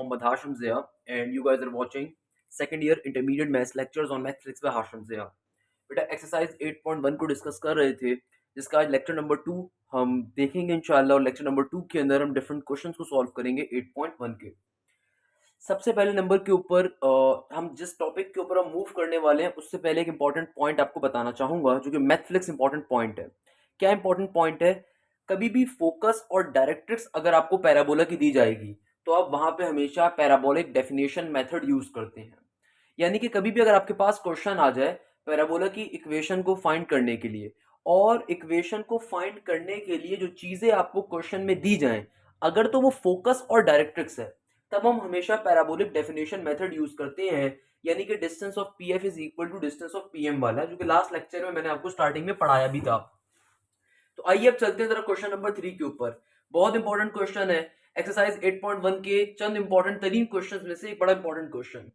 Mohammad Hashim Zia, and you guys are watching second year intermediate maths lectures on Mathflix by Hashim Zia. बेटा exercise 8.1 को discuss कर रहे थे, जिसका आज लेक्चर नंबर 2 हम देखेंगे इंशाल्लाह, और लेक्चर नंबर 2 के अंदर हम डिफरेंट क्वेश्चंस को सॉल्व करेंगे 8.1 के। सबसे पहले नंबर के ऊपर हम जिस टॉपिक के ऊपर हम मूव करने वाले हैं उससे पहले एक इंपॉर्टेंट पॉइंट आपको बताना चाहूंगा, जो कि मैथफ्लिक्स इंपॉर्टेंट पॉइंट है। क्या इंपॉर्टेंट पॉइंट है? कभी भी फोकस और डायरेक्ट्रिक्स अगर आपको पैराबोला की दी जाएगी तो आप वहां पे हमेशा पैराबोलिक डेफिनेशन मेथड यूज करते हैं। यानी कि कभी भी अगर आपके पास क्वेश्चन आ जाए पैराबोला की इक्वेशन को फाइंड करने के लिए, और इक्वेशन को फाइंड करने के लिए जो चीजें आपको क्वेश्चन में दी जाएं, अगर तो वो फोकस और डायरेक्ट्रिक्स है, तब हम हमेशा पैराबोलिक डेफिनेशन मेथड यूज करते हैं। यानी कि distance of P F is equal to distance of P M वाला, जो कि लास्ट लेक्चर में मैंने आपको स्टार्टिंग में पढ़ाया भी था। तो आइए अब चलते हैं जरा क्वेश्चन नंबर 3 के ऊपर। बहुत इंपॉर्टेंट क्वेश्चन है, एक्सरसाइज 8.1 के चंद इंपॉर्टेंट तरीन क्वेश्चंस में से एक बड़ा इंपॉर्टेंट क्वेश्चन।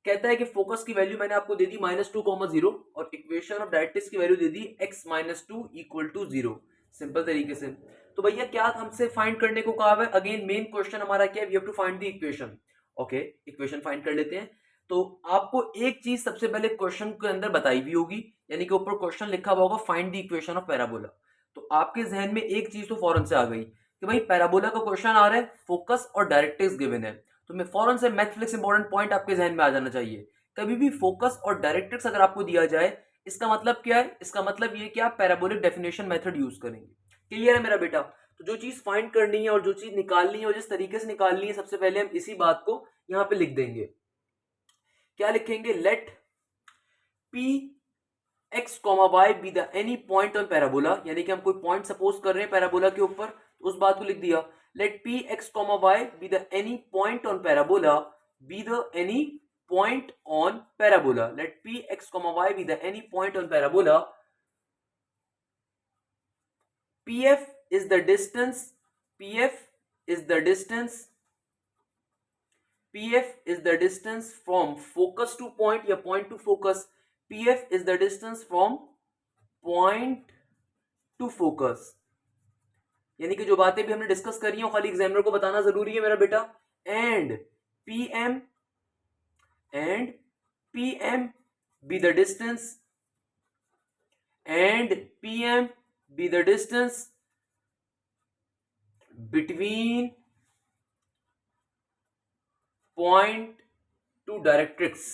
कहता है कि फोकस की वैल्यू मैंने आपको दे दी -2, 0 और इक्वेशन ऑफ डायरेक्ट्रिक्स की वैल्यू दे दी x - 2 = 0। सिंपल तरीके से तो भैया क्या हमसे फाइंड करने को कहा है? अगेन मेन क्वेश्चन हमारा क्या है? We have to find the equation. Okay, equation find कर लेते हैं। तो आपको एक चीज सबसे पहले क्वेश्चन के अंदर बताई भी होगी, यानी कि ऊपर क्वेश्चन लिखा हुआ होगा find the equation of parabola. तो आपके जहन में एक चीज तो फौरन से आ गई कि भाई पैराबोला का क्वेश्चन आ रहा है, फोकस और डायरेक्ट्रिक्स गिवन है, तो मैं फौरन से मैथफ्लिक्स इंपॉर्टेंट पॉइंट आपके जहन में आ जाना चाहिए। कभी भी फोकस और डायरेक्ट्रिक्स अगर आपको दिया जाए, इसका मतलब क्या है? इसका मतलब ये कि आप पैराबोलिक डेफिनेशन मेथड यूज करेंगे। क्लियर है मेरा बेटा? तो जो चीज फाइंड करनी है और जो चीज निकालनी है और जिस तरीके से निकालनी है, सबसे पहले हम इसी बात को यहां पे लिख देंगे। क्या लिखेंगे? Let P X comma Y be the any point on parabola, यानी कि हम कोई पॉइंट सपोज कर रहे हैं पैराबोला के ऊपर, तो उस बात को लिख दिया। Let P X comma Y be the any point on parabola, be the any point on parabola. Let P X comma Y be the any point on parabola. pf is the distance, pf is the distance, pf is the distance from focus to point या point to focus, pf is the distance from point to focus। यानी कि जो बातें भी हमने discuss करी हैं खाली एग्जामिनर को बताना जरूरी है मेरा बेटा। And pm be the distance, and pm be the distance between point to directrix.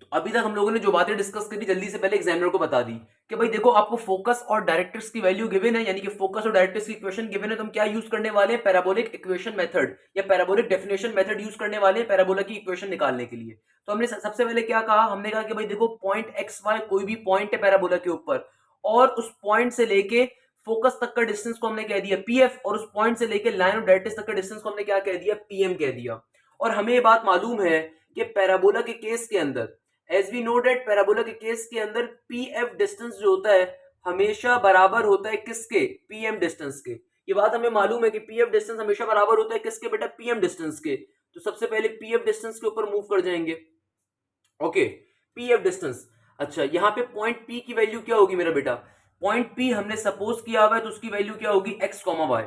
तो अभी तक हम लोगों ने जो बातें डिस्कस करी जल्दी से पहले एग्जामिनर को बता दी कि भाई देखो आपको फोकस और डायरेक्ट्रिक्स की वैल्यू गिवन है, यानी कि फोकस और डायरेक्ट्रिक्स की इक्वेशन गिवन है, तो हम क्या यूज करने वाले हैं? पैराबोलिक इक्वेशन मेथड या पैराबोलिक डेफिनेशन मेथड यूज करने वाले हैं पैराबोला की इक्वेशन निकालने के लिए। तो हमने सबसे पहले क्या कहा? हमने कहा कि भाई देखो पॉइंट एक्स वाई कोई भी पॉइंट है पैराबोला के ऊपर, और उस पॉइंट से लेके फोकस तक का डिस्टेंस को हमने कह दिया पीएफ, और उस पॉइंट से लेके लाइन ऑफ डायरेक्ट्रिक्स तक का डिस्टेंस को हमने क्या कह दिया? पीएम कह दिया। और हमें ये बात मालूम है कि पैराबोला के केस के अंदर, as we know that, parabola के केस के अंदर पीएफ डिस्टेंस जो होता है हमेशा बराबर होता है किसके? पीएम डिस्टेंस के। ये बात हमें मालूम है कि पीएफ डिस्टेंस हमेशा बराबर होता है किसके बेटा? पीएम डिस्टेंस के। तो सबसे पहले पीएफ डिस्टेंस के ऊपर मूव कर जाएंगे। Okay, PF distance. अच्छा, यहां पे पॉइंट पी की वैल्यू क्या होगी मेरा बेटा? पॉइंट पी हमने सपोज किया हुआ है, तो उसकी वैल्यू क्या होगी? X comma Y.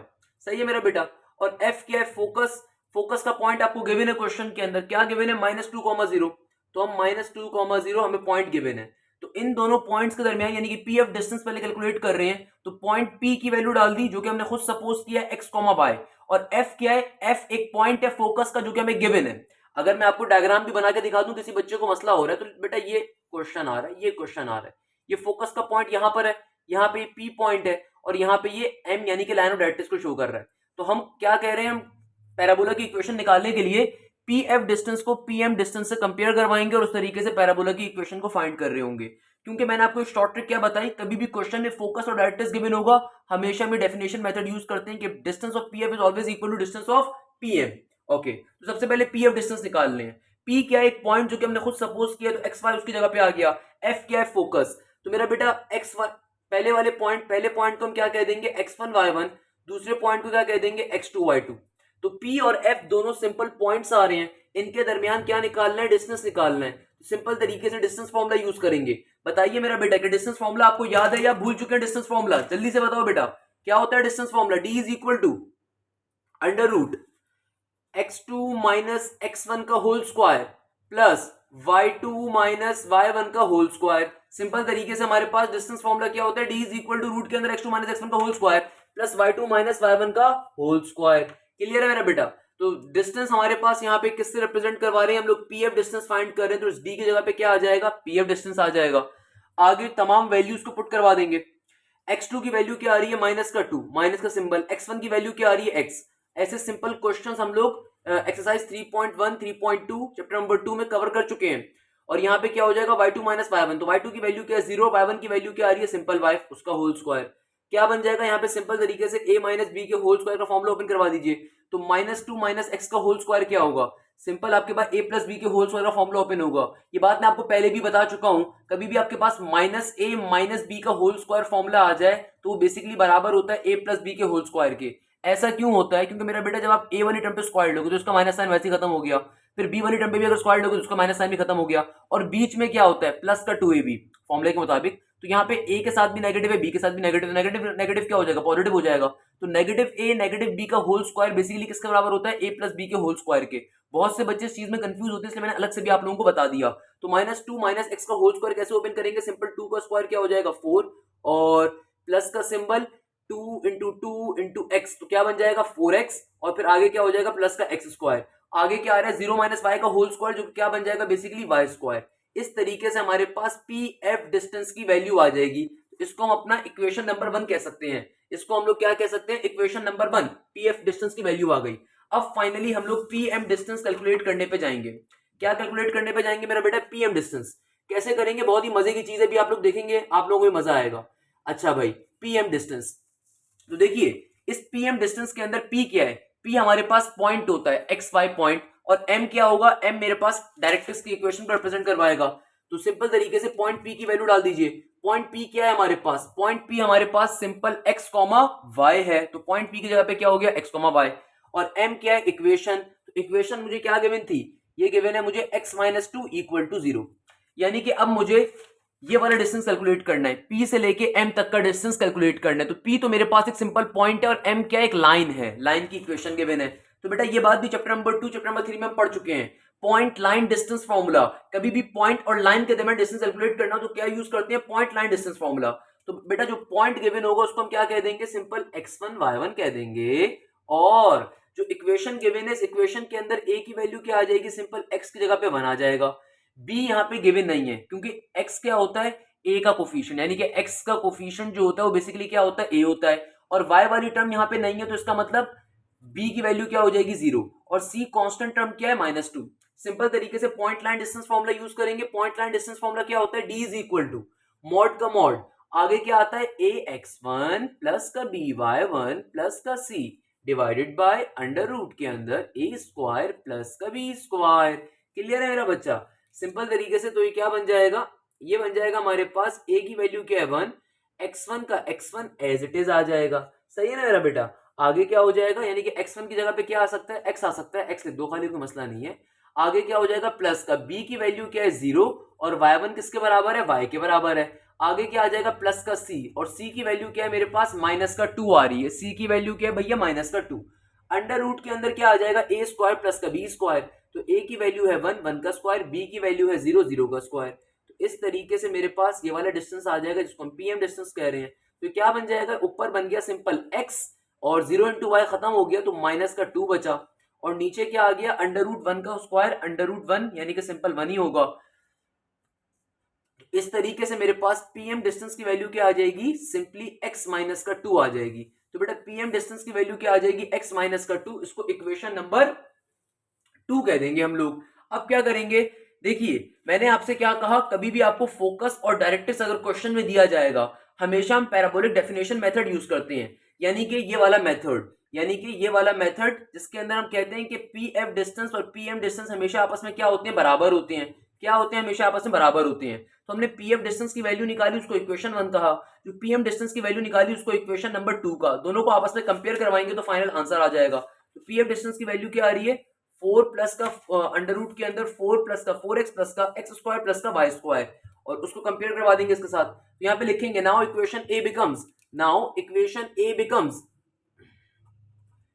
सही है मेरा बेटा? और एफ क्या है? फोकस। फोकस का पॉइंट आपको गिवन है क्वेश्चन के अंदर, क्या गिवन है? -2, 0। तो हम -2, 0 हमें पॉइंट गिवन है, तो इन दोनों पॉइंट्स के दरमियान यानी कि पीएफ डिस्टेंस पहले कैलकुलेट कर रहे हैं, तो पॉइंट पी की वैल्यू डाल दी जो कि हमने खुद सपोज किया एक्स कॉमा वाई। और एफ क्या है? एफ एक पॉइंट है फोकस का जो कि हमें गिवन है। अगर मैं आपको डायग्राम भी बना के दिखा दूं, किसी बच्चे को मसला हो रहा है, तो बेटा ये क्वेश्चन आ रहा है, ये क्वेश्चन आ रहा है, ये फोकस का पॉइंट यहां पर है, यहाँ पे पी पॉइंट है, और यहाँ पे ये एम यानी कि लाइन ऑफ डायरेक्ट्रिक्स को शो कर रहा है। तो हम क्या कह रहे हैं? हम पैराबोला की इक्वेशन निकालने के लिए पीएफ डिस्टेंस को पीएम डिस्टेंस से कंपेयर करवाएंगे और उस तरीके से पैराबोला की इक्वेशन को फाइंड कर रहे होंगे। क्योंकि मैंने आपको एक शॉर्ट ट्रिक क्या बताई, कभी भी क्वेश्चन में फोकस और डायरेक्ट्रिक्स गिवन होगा, हमेशा हम डेफिनेशन मेथड यूज करते हैं कि distance of PF is always equal to distance of PM. Okay, तो सबसे पहले पीएफ डिस्टेंस निकाल लें। पी क्या है? एक पॉइंट जो कि हमने खुद सपोज किया, तो एक्स वाई उसकी जगह पे आ गया। एफ क्या है? फोकस। तो मेरा बेटा एक्स वन, पहले पॉइंट को हम क्या कह देंगे? x1 y1। दूसरे पॉइंट को क्या कह देंगे? x2 y2। तो P और F दोनों सिंपल पॉइंट्स आ रहे हैं, इनके दरमियान क्या निकालना है? डिस्टेंस निकालना है। तो सिंपल तरीके से डिस्टेंस फॉर्मूला यूज करेंगे। बताइए मेरा बेटा कि डिस्टेंस फॉर्मूला आपको याद है या भूल चुके हैं? डिस्टेंस फॉर्मूला जल्दी से बताओ बेटा, क्या होता है distance formula? D = under root x2 minus x1 का whole square plus y2 minus y1 का होल स्क्वायर। सिंपल तरीके से हमारे पास डिस्टेंस फॉर्मूला क्या होता है, d is equal to root के अंदर x2 माइनस x1 का whole square plus y2 minus y1 का होल स्क्वायर। क्लियर है मेरा बेटा? तो डिस्टेंस हमारे पास यहाँ पे किससे रिप्रेजेंट करवा रहे हैं हम लोग, pf डिस्टेंस फाइंड कर रहे हैं, तो इस d की जगह पे क्या आ जाएगा, pf डिस्टेंस आ जाएगा। आगे तमाम वैल्यूज को पुट करवा देंगे। x2 की वैल्यू क्या आ रही है, माइनस का 2, माइनस का सिंबल, x1 की वैल्यू क्या आ रही है x। ऐसे सिंपल क्वेश्चंस हम लोग एक्सरसाइज 3.1 3.2 चैप्टर नंबर 2 में कवर कर चुके हैं। और यहाँ पे क्या हो जाएगा, y2 माइनस y1, तो y2 की वैल्यू क्या है 0, y1 की वैल्यू क्या आ रही है सिंपल y, उसका होल स्क्वायर। क्या बन जाएगा यहाँ पे सिंपल तरीके से a माइनस बी के होल स्क्वायर का फॉर्मूला ओपन करवा दीजिए। तो माइनस 2 माइनस एक्स का होल स्क्वायर क्या होगा, सिंपल आपके पास a प्लस बी के होल स्क्वायर का फॉर्मूला ओपन होगा। ये बात मैं आपको पहले भी बता चुका हूं, कभी भी आपके पास माइनस a माइनस बी का होल स्क्वायर फॉर्मूला आ जाए तो वो बेसिकली बराबर होता है a प्लस बी के होल स्क्वायर के। ऐसा क्यों होता है, क्योंकि मेरा बेटा जब आप a वाली टर्म पे स्क्वायर लोगे तो उसका माइनस साइन वैसे ही खत्म हो गया, फिर b वाली टर्म पे भी अगर स्क्वायर लोगे तो उसका माइनस साइन भी खत्म हो गया, और बीच में क्या होता है प्लस का 2ab फॉर्मूले के मुताबिक। तो यहाँ पे a के साथ भी नेगेटिव है, b के साथ भी नेगेटिव, नेगेटिव नेगेटिव क्या हो जाएगा, पॉजिटिव हो जाएगा। तो नेगेटिव a नेगेटिव b का होल स्क्वायर बेसिकली किसके बराबर होता है, a प्लस बी के होल स्क्वायर के। बहुत से बच्चे इस चीज में कंफ्यूज होते हैं, इसलिए मैंने अलग से भी आप लोगों को बता दिया। तो माइनस 2 माइनस एक्स का होल स्क्वायर कैसे ओपन करेंगे, सिंपल 2 का स्क्वायर क्या हो जाएगा 4, और प्लस का सिंबल 2 into 2 into x, तो क्या बन जाएगा 4x, और फिर आगे क्या हो जाएगा प्लस का एक्स स्क्वायर। आगे क्या आ रहा है 0 माइनस वाई का होल स्क्वायर, जो क्या बन जाएगा बेसिकली वाई स्क्वायर। इस तरीके से हमारे पास पी एफ डिस्टेंस की वैल्यू आ जाएगी। इसको हम अपना इक्वेशन नंबर 1 कह सकते हैं। इसको हम लोग क्या कह सकते हैं, equation number 1, P F distance की वैल्यू आ गई। अब फाइनली हम लोग पीएम डिस्टेंस कैलकुलेट करने पे जाएंगे। क्या कैलकुलेट करने पे जाएंगे मेरा बेटा, पीएम डिस्टेंस। कैसे करेंगे, बहुत ही मजे की चीज है, भी आप लोग देखेंगे, आप लोगों को मजा आएगा। अच्छा भाई, पीएम डिस्टेंस, तो देखिए इस पीएम डिस्टेंस के अंदर पी क्या है, पी हमारे पास पॉइंट होता है एक्स वाई पॉइंट, और एम क्या होगा, एम मेरे पास डायरेक्ट्रिक्स की इक्वेशन को रिप्रेजेंट करवाएगा। तो सिंपल तरीके से पॉइंट पी की वैल्यू डाल दीजिए। पॉइंट पी क्या है हमारे पास, पॉइंट पी हमारे पास सिंपल एक्स कॉमा वाई है, तो पॉइंट पी की जगह पे क्या हो गया एक्स कॉमा वाई। और एम क्या है, इक्वेशन। तो इक्वेशन मुझे क्या गिवन थी, ये गिवन है मुझे x माइनस 2 इक्वल टू 0। यानी कि अब मुझे ये वाला डिस्टेंस कैलकुलेट करना है, p से लेके m तक का डिस्टेंस कैलकुलेट करना है। तो p तो मेरे पास एक सिंपल पॉइंट है, और m क्या एक लाइन है, लाइन की इक्वेशन गिवन है। तो बेटा ये बात भी चैप्टर नंबर 2 चैप्टर नंबर 3 में हम पढ़ चुके हैं। पॉइंट लाइन डिस्टेंस फॉर्मूला, कभी भी पॉइंट और लाइन के दरमियान डिस्टेंस कैलकुलेट करना तो क्या यूज करते हैं, पॉइंट लाइन डिस्टेंस फॉर्मूला। तो बेटा जो पॉइंट गिवन होगा उसको हम क्या कह देंगे, सिंपल x1 y1 कह देंगे। और जो इक्वेशन गिवन है, इस इक्वेशन के अंदर a की वैल्यू क्या आ जाएगी, सिंपल x की जगह पे 1 आ जाएगा। b यहाँ पे गिवन नहीं है, क्योंकि x क्या होता है, a का कोफिशिएंट, यानी कि x का कोफिशिएंट जो होता है वो बेसिकली क्या होता है, a होता है। और y वाली टर्म यहाँ पे नहीं है, तो इसका मतलब b की वैल्यू क्या हो जाएगी 0, और c कांस्टेंट टर्म क्या है -2। सिंपल तरीके से point line distance formula use करेंगे। पॉइंट लाइन डिस्टेंस फॉर्मूला क्या होता है, d is equal to mod का मॉड, आगे क्या आता है ax1 प्लस का by1 प्लस का c divided by under root के अंदर a स्क्वायर प्लस का b स्क्वायर। क्लियर है मेरा बच्चा? सिंपल तरीके से तो ये क्या बन जाएगा, ये बन जाएगा हमारे पास a की वैल्यू क्या है 1, x1 का x1 एज इट इज आ जाएगा। सही है ना मेरा बेटा? आगे क्या हो जाएगा, यानी कि x1 की जगह पे क्या आ सकता है, x आ सकता है, x लिख दो खाली, कोई मसला नहीं है। आगे क्या हो जाएगा, प्लस का b की वैल्यू क्या है 0, और y1 किसके बराबर है, y के बराबर है। आगे क्या आ जाएगा, प्लस का c, और c की वैल्यू क्या है मेरे पास माइनस का 2 आ रही है, c की वैल्यू क्या है भैया माइनस का 2। अंडर रूट के अंदर क्या आ जाएगा, a स्क्वायर प्लस का b स्क्वायर। तो a की वैल्यू है 1, 1 का स्क्वायर, b की वैल्यू है 0, 0 का स्क्वायर। तो इस तरीके से मेरे पास ये वाला डिस्टेंस आ जाएगा, जिसको हम पीएम डिस्टेंस कह रहे हैं। तो क्या बन जाएगा, ऊपर बन गया सिंपल x, और 0 इंटू वाई खत्म हो गया, तो माइनस का 2 बचा, और नीचे क्या आ गया, अंडर रूट 1 का स्क्वायर, अंडर रूट 1 यानी कि सिंपल 1 ही होगा। इस तरीके से मेरे पास पीएम डिस्टेंस की वैल्यू क्या आ जाएगी, सिंपली x माइनस का 2 आ जाएगी। तो बेटा पीएम डिस्टेंस की वैल्यू क्या आ जाएगी, x माइनस का 2, इसको इक्वेशन नंबर 2 कह देंगे हम लोग। अब क्या करेंगे, देखिए मैंने आपसे क्या कहा, कभी भी आपको फोकस और डायरेक्ट्रिक्स अगर क्वेश्चन में दिया जाएगा, हमेशा हम पैराबोलिक डेफिनेशन मेथड यूज करते हैं। यानी कि ये वाला मेथड, यानी कि ये वाला मेथड जिसके अंदर हम कहते हैं कि पी एफ डिस्टेंस और पी एम डिस्टेंस हमेशा आपस में क्या होते हैं, बराबर होते हैं। क्या होते हैं, हमेशा आपस में बराबर होते हैं। तो हमने पी एफ डिस्टेंस की वैल्यू निकाली, उसको इक्वेशन 1 कहा। जो पी एम डिस्टेंस की वैल्यू निकाली, उसको इक्वेशन नंबर 2 का। दोनों को आपस में कंपेयर करवाएंगे तो फाइनल आंसर आ जाएगा। तो पी एफ डिस्टेंस की वैल्यू क्या आ रही है, 4 प्लस का अंडर रूट के अंदर 4 प्लस का 4x प्लस का x स्क्वायर प्लस का y स्क्वायर, और उसको कंपेयर करवा देंगे इसके साथ। तो यहाँ पे लिखेंगे now equation a becomes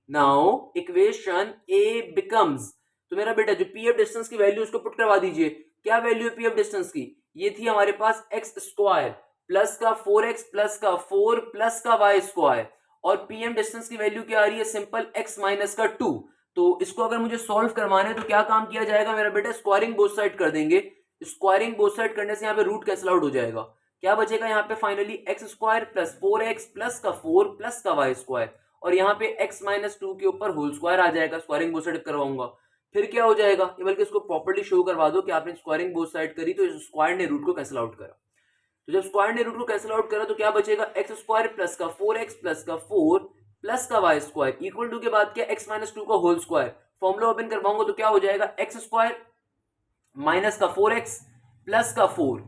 now equation A becomes, तो मेरा बेटा जो पी एफ डिस्टेंस की वैल्यू उसको पुट करवा दीजिए। क्या वैल्यू है पी एफ डिस्टेंस की? ये थी हमारे पास एक्स स्क्वायर प्लस का 4x प्लस का 4 प्लस का वाई स्क्वायर, और पीएम डिस्टेंस की वैल्यू क्या आ रही है? सिंपल x माइनस का 2। तो इसको अगर मुझे सॉल्व करवाना है तो क्या काम किया जाएगा मेरा बेटा? स्क्वायरिंग बोथ साइड कर देंगे। स्क्वायरिंग बोथ साइड करने से यहाँ पे रूट कैंसिल आउट हो जाएगा। क्या बचेगा यहाँ पे? Finally x square plus 4x plus का 4 प्लस का वाई स्क्वायर, और यहाँ पे x माइनस 2 के ऊपर होल स्क्वायर आ जाएगा। स्क्वायरिंग बोथ साइड करवाऊंगा, फिर क्या हो जाएगा? ये बल्कि इसको प्रॉपर्ली शो करवा दो कि आपने स्क्वायरिंग बोथ साइड करी तो इस स्क्वायर ने रूट को कैंसिल आउट करा। तो जब स्क्वायर ने रूट को कैंसिल आउट करा तो क्या बचेगा? एक्स स्क्वायर प्लस का 4x प्लस का 4 प्लस का वाई स्क्वायर इक्वल टू के बाद क्या? x माइनस 2 का होल स्क्वायर। फॉर्मुला ओपन करवाऊंगा तो क्या हो जाएगा? एक्स स्क्वायर माइनस का 4x प्लस का 4।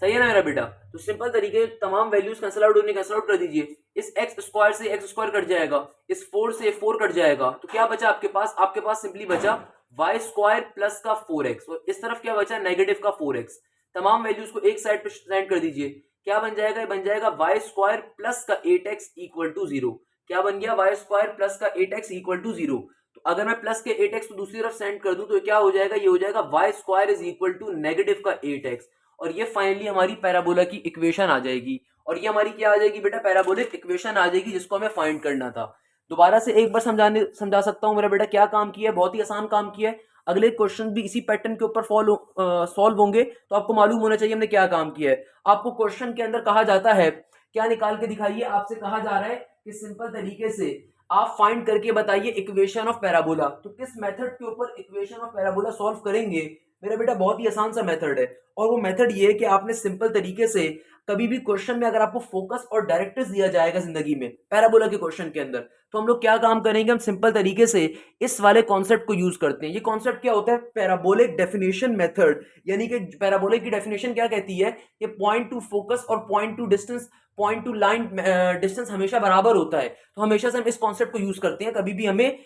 सही है ना मेरा बेटा? तो सिंपल तरीके तमाम वैल्यूज कैंसिल आउट होने कैंसिल आउट कर दीजिए। इस एक्स स्क्वायर से एक्स स्क्वायर कट जाएगा, इस 4 से 4 कट जाएगा, तो क्या बचा आपके पास? आपके पास सिंपली बचा वाई स्क्वायर प्लस का 4x, और इस तरफ क्या बचा? नेगेटिव का 4x। तमाम वैल्यूज को एक साइड पे सेंड कर दीजिए। क्या बन जाएगा? बन जाएगा वाई स्क्वायर प्लस का 8x इक्वल टू 0। क्या बन गया? वाई स्क्वायर प्लस का 8x इक्वल टू 0। तो अगर मैं प्लस के 8x को दूसरी तरफ सेंड कर दूं तो क्या हो जाएगा? ये हो जाएगा Y square is equal to negative का 8x, और ये फाइनली हमारी पैराबोला की इक्वेशन आ जाएगी। और ये हमारी क्या आ जाएगी बेटा? पैराबोलिक इक्वेशन आ जाएगी, जिसको हमें फाइंड करना था। दोबारा से एक बार समझा सकता हूं मेरा बेटा क्या काम किया है? बहुत ही आसान काम किया है। अगले क्वेश्चन भी इसी पैटर्न के ऊपर सॉल्व होंगे, तो आपको मालूम होना चाहिए हमने क्या काम किया है। आपको क्वेश्चन के अंदर कहा जाता है, क्या निकाल के दिखाइए, आपसे कहा जा रहा है कि सिंपल तरीके से आप फाइंड करके बताइए इक्वेशन ऑफ पैराबोला। तो किस मेथड के ऊपर इक्वेशन ऑफ पैराबोला सॉल्व करेंगे मेरा बेटा? बहुत ही आसान सा मेथड है, और वो मेथड ये है कि आपने सिंपल तरीके से कभी भी क्वेश्चन में अगर आपको फोकस और डायरेक्ट्रिक्स दिया जाएगा जिंदगी में पैराबोला के क्वेश्चन के अंदर, तो हम लोग क्या काम करेंगे? हम सिंपल तरीके से इस वाले कॉन्सेप्ट को यूज करते हैं। ये कॉन्सेप्ट क्या होता है? Parabolic definition method. यानी कि पैराबोलिक की डेफिनेशन क्या कहती है? कि पॉइंट टू फोकस और point two distance, point to line distance हमेशा बराबर होता है। तो हमेशा से हम इस कॉन्सेप्ट को यूज करते हैं। कभी भी हमें